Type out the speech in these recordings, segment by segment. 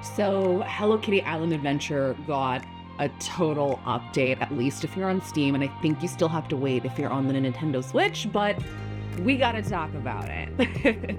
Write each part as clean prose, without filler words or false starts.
So, Hello Kitty Island Adventure got a total update, at least if you're on Steam, and I think you still have to wait if you're on the Nintendo Switch, but we gotta talk about it.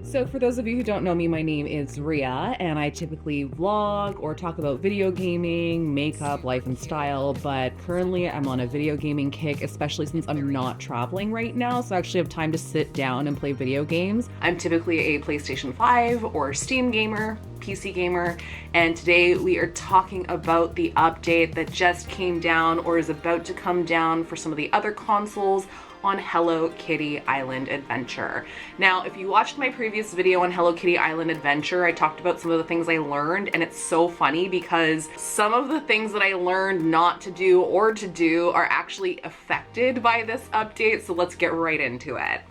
So for those of you who don't know me, my name is Ria, and I typically vlog or talk about video gaming, makeup, life, and style, but currently I'm on a video gaming kick, especially since I'm not traveling right now, so I actually have time to sit down and play video games. I'm typically a PlayStation 5 or Steam gamer, PC gamer, and today we are talking about the update that just came down or is about to come down for some of the other consoles on Hello Kitty Island Adventure. Now, if you watched my previous video on Hello Kitty Island Adventure, I talked about some of the things I learned, and it's so funny because some of the things that I learned not to do or to do are actually affected by this update, so let's get right into it.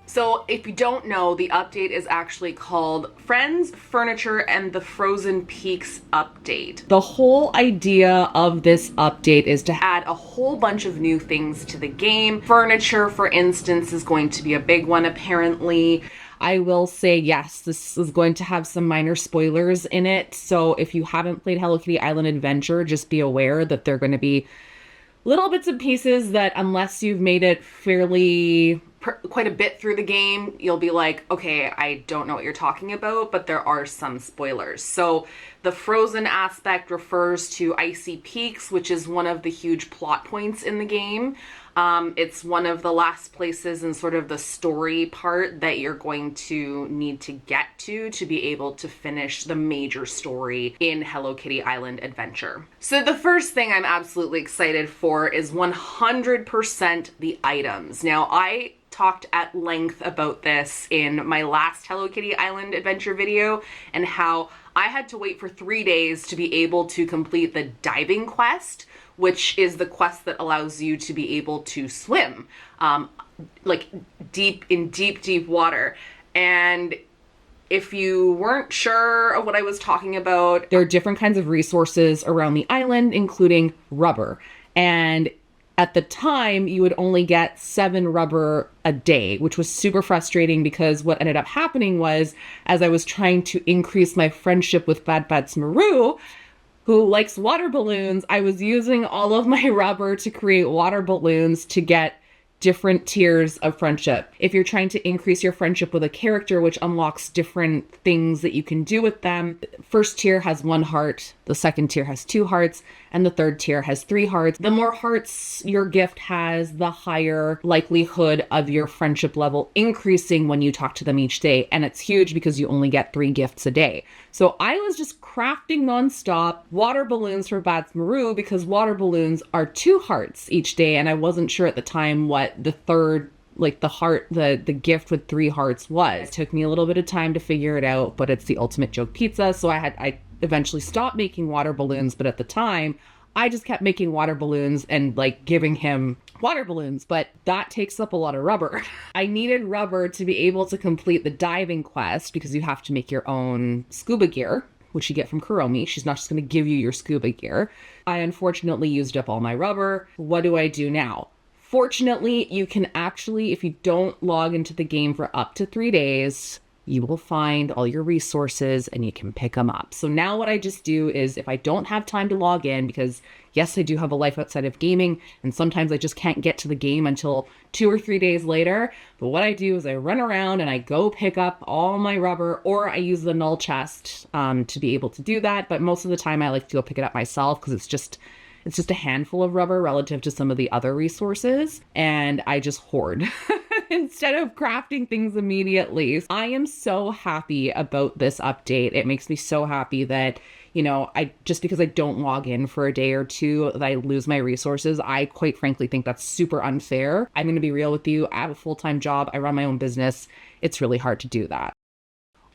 So if you don't know, the update is actually called Friends, Furniture, and the Frozen Peaks Update. The whole idea of this update is to add a whole bunch of new things to the game. Furniture, for instance, is going to be a big one, apparently. I will say, yes, this is going to have some minor spoilers in it. So if you haven't played Hello Kitty Island Adventure, just be aware that they're going to be little bits and pieces that, unless you've made it fairly quite a bit through the game, you'll be like, okay, I don't know what you're talking about, but there are some spoilers. So the frozen aspect refers to Icy Peaks, which is one of the huge plot points in the game. It's one of the last places in sort of the story part that you're going to need to get to be able to finish the major story in Hello Kitty Island Adventure. So the first thing I'm absolutely excited for is 100% the items. Now, I talked at length about this in my last Hello Kitty Island Adventure video and how I had to wait for 3 days to be able to complete the diving quest, which is the quest that allows you to be able to swim, like deep water. And if you weren't sure of what I was talking about, there are different kinds of resources around the island, including rubber. And at the time, you would only get 7 rubber a day, which was super frustrating because what ended up happening was, as I was trying to increase my friendship with Bad Bad Maru, who likes water balloons, I was using all of my rubber to create water balloons to get different tiers of friendship. If you're trying to increase your friendship with a character, which unlocks different things that you can do with them, first tier has 1 heart, the second tier has 2 hearts, and the third tier has 3 hearts. The more hearts your gift has, the higher likelihood of your friendship level increasing when you talk to them each day. And it's huge because you only get 3 gifts a day. So I was just crafting nonstop water balloons for Bats Maru because water balloons are 2 hearts each day. And I wasn't sure at the time what the third, like the gift with 3 hearts was. It took me a little bit of time to figure it out, but it's the ultimate joke pizza. So I eventually stopped making water balloons, but at the time I just kept making water balloons and like giving him water balloons, but that takes up a lot of rubber. I needed rubber to be able to complete the diving quest because you have to make your own scuba gear, which you get from Kuromi. She's not just going to give you your scuba gear. I unfortunately used up all my rubber. What do I do now? Fortunately, you can actually, if you don't log into the game for up to 3 days, you will find all your resources and you can pick them up. So now what I just do is, if I don't have time to log in, because yes, I do have a life outside of gaming, and sometimes I just can't get to the game until 2 or 3 days later. But what I do is I run around and I go pick up all my rubber, or I use the null chest to be able to do that. But most of the time I like to go pick it up myself because it's just a handful of rubber relative to some of the other resources, and I just hoard instead of crafting things immediately. I am so happy about this update. It makes me so happy that, you know, just because I don't log in for a day or two, that I lose my resources. I quite frankly think that's super unfair. I'm going to be real with you. I have a full-time job. I run my own business. It's really hard to do that.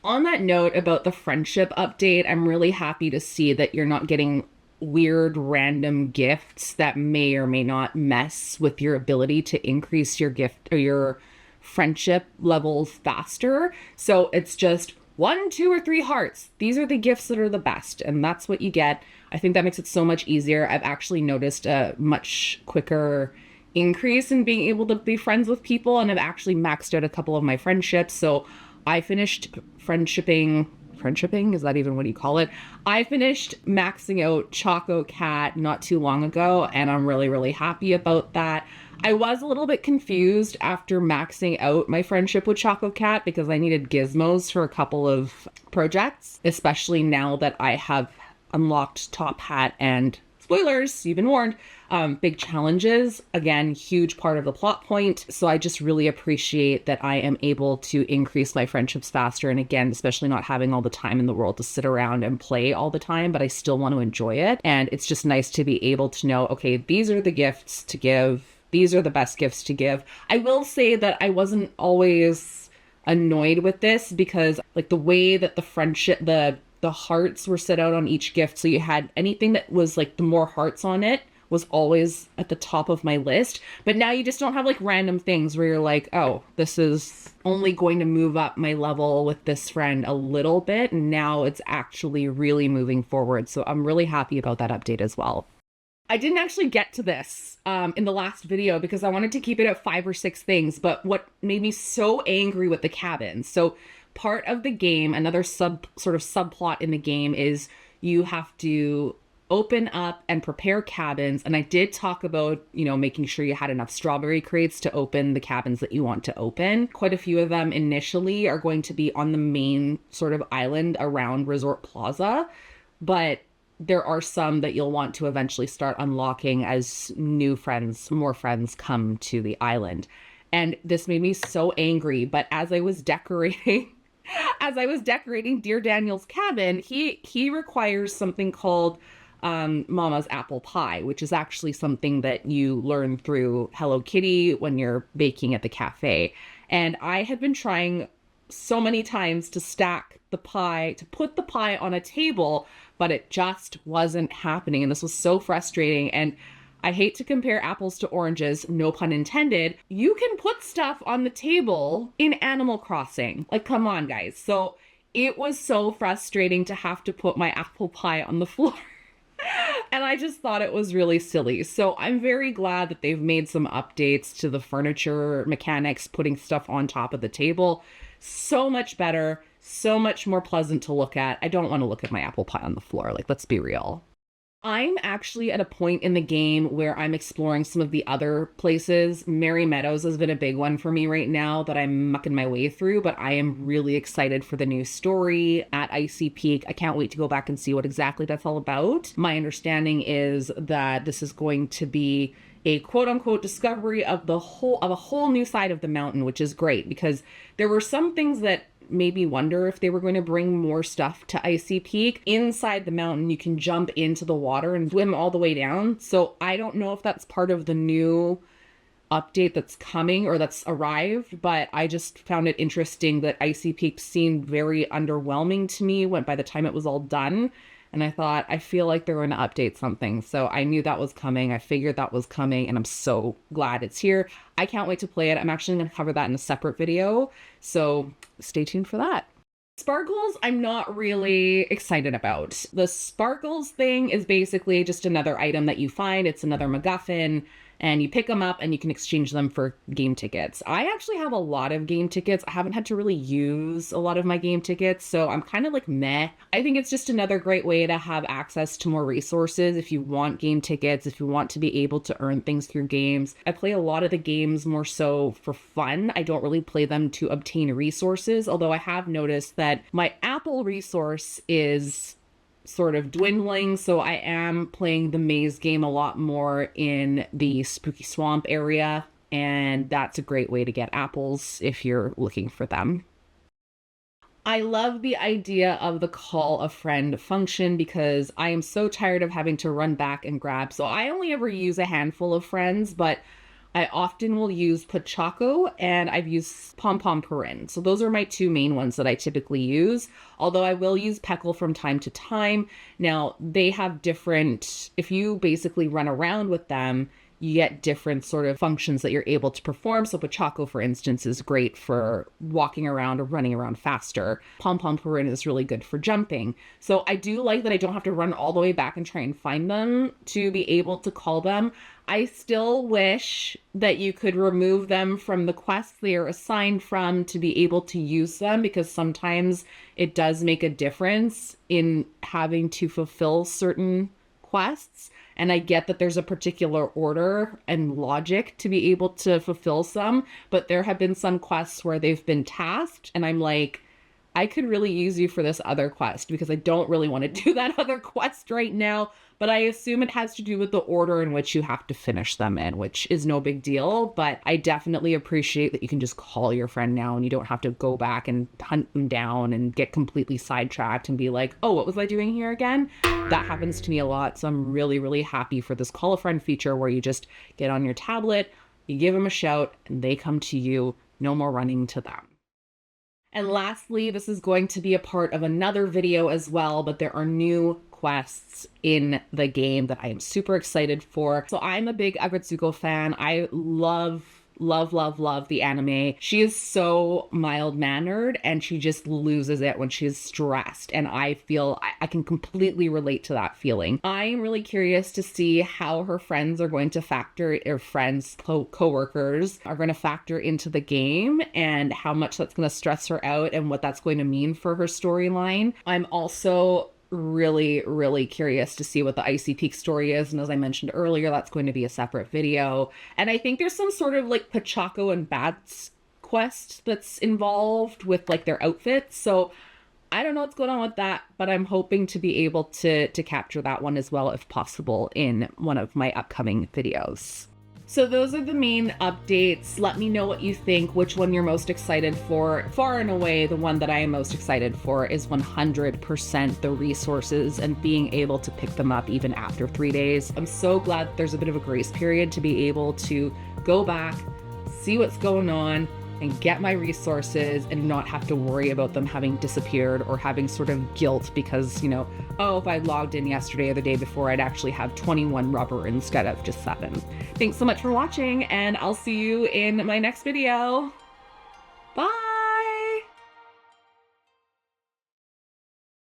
On that note about the friendship update, I'm really happy to see that you're not getting weird random gifts that may or may not mess with your ability to increase your gift or your friendship levels faster. So it's just 1, 2, or 3 hearts. These are the gifts that are the best, and that's what you get. I think that makes it so much easier. I've actually noticed a much quicker increase in being able to be friends with people, and I've actually maxed out a couple of my friendships. So I finished friendshipping friendshipping. Is that even what you call it? I finished maxing out Choco Cat not too long ago, and I'm really, really happy about that. I was a little bit confused after maxing out my friendship with Choco Cat because I needed gizmos for a couple of projects, especially now that I have unlocked Top Hat and, spoilers, you've been warned, big challenges. Again, huge part of the plot point. So I just really appreciate that I am able to increase my friendships faster. And again, especially not having all the time in the world to sit around and play all the time, but I still want to enjoy it. And it's just nice to be able to know, okay, these are the gifts to give. These are the best gifts to give. I will say that I wasn't always annoyed with this because like the way that the friendship, the hearts were set out on each gift. So you had anything that was like the more hearts on it was always at the top of my list. But now you just don't have like random things where you're like, oh, this is only going to move up my level with this friend a little bit. And now it's actually really moving forward. So I'm really happy about that update as well. I didn't actually get to this in the last video because I wanted to keep it at 5 or 6 things. But what made me so angry with the cabins, so part of the game, another sort of subplot in the game is you have to open up and prepare cabins. And I did talk about, making sure you had enough strawberry crates to open the cabins that you want to open. Quite a few of them initially are going to be on the main sort of island around Resort Plaza, but there are some that you'll want to eventually start unlocking as more friends come to the island. And this made me so angry, but as I was decorating Dear Daniel's cabin, he requires something called Mama's apple pie, which is actually something that you learn through Hello Kitty when you're baking at the cafe. And I had been trying so many times to stack the pie, to put the pie on a table, but it just wasn't happening. And this was so frustrating. And I hate to compare apples to oranges, no pun intended. You can put stuff on the table in Animal Crossing. Like, come on, guys. So it was so frustrating to have to put my apple pie on the floor. And I just thought it was really silly. So I'm very glad that they've made some updates to the furniture mechanics, putting stuff on top of the table. So much better, so much more pleasant to look at. I don't want to look at my apple pie on the floor. Like, let's be real. I'm actually at a point in the game where I'm exploring some of the other places. Merry Meadows has been a big one for me right now that I'm mucking my way through, but I am really excited for the new story at Icy Peak. I can't wait to go back and see what exactly that's all about. My understanding is that this is going to be a quote-unquote discovery of a whole new side of the mountain, which is great because there were some things that made me wonder if they were going to bring more stuff to Icy Peak. Inside the mountain, you can jump into the water and swim all the way down. So I don't know if that's part of the new update that's coming or that's arrived, but I just found it interesting that Icy Peak seemed very underwhelming to me by the time it was all done. And I thought, I feel like they're going to update something. So I knew that was coming. I figured that was coming, and I'm so glad it's here. I can't wait to play it. I'm actually going to cover that in a separate video. So stay tuned for that. Sparkles, I'm not really excited about. The Sparkles thing is basically just another item that you find. It's another MacGuffin, and you pick them up and you can exchange them for game tickets. I actually have a lot of game tickets. I haven't had to really use a lot of my game tickets, so I'm kind of like meh. I think it's just another great way to have access to more resources if you want game tickets, if you want to be able to earn things through games. I play a lot of the games more so for fun. I don't really play them to obtain resources, although I have noticed that my Apple resource is sort of dwindling, so I am playing the maze game a lot more in the Spooky Swamp area, and that's a great way to get apples if you're looking for them. I love the idea of the call a friend function because I am so tired of having to run back and grab. So I only ever use a handful of friends, but I often will use Pachaco and I've used Pom Pom Purin. So those are my two main ones that I typically use, although I will use Peckle from time to time. Now they have different, if you basically run around with them, you get different sort of functions that you're able to perform. So Pochako, for instance, is great for walking around or running around faster. Pom Pom Purin is really good for jumping. So I do like that I don't have to run all the way back and try and find them to be able to call them. I still wish that you could remove them from the quests they are assigned from to be able to use them, because sometimes it does make a difference in having to fulfill certain quests. And I get that there's a particular order and logic to be able to fulfill some, but there have been some quests where they've been tasked and I'm like, I could really use you for this other quest because I don't really want to do that other quest right now. But I assume it has to do with the order in which you have to finish them in, which is no big deal. But I definitely appreciate that you can just call your friend now and you don't have to go back and hunt them down and get completely sidetracked and be like, oh, what was I doing here again? That happens to me a lot. So I'm really, really happy for this call a friend feature where you just get on your tablet, you give them a shout, and they come to you. No more running to them. And lastly, this is going to be a part of another video as well, but there are new quests in the game that I am super excited for. So I'm a big Aggretsuko fan. I love the anime. She is so mild-mannered and she just loses it when she's stressed. And I feel I can completely relate to that feeling. I am really curious to see how her friends are going to factor, or friends, co-workers are going to factor into the game and how much that's going to stress her out and what that's going to mean for her storyline. I'm also really curious to see what the Icy Peak story is, and as I mentioned earlier, that's going to be a separate video. And I think there's some sort of like Pochako and Bats quest that's involved with like their outfits, so I don't know what's going on with that, but I'm hoping to be able to capture that one as well if possible in one of my upcoming videos. So those are the main updates. Let me know what you think, which one you're most excited for. Far and away, the one that I am most excited for is 100% the resources and being able to pick them up even after 3 days. I'm so glad there's a bit of a grace period to be able to go back, see what's going on, and get my resources and not have to worry about them having disappeared or having sort of guilt because, you know, oh, if I logged in yesterday or the day before, I'd actually have 21 rubber instead of just 7. Thanks so much for watching, and I'll see you in my next video. Bye!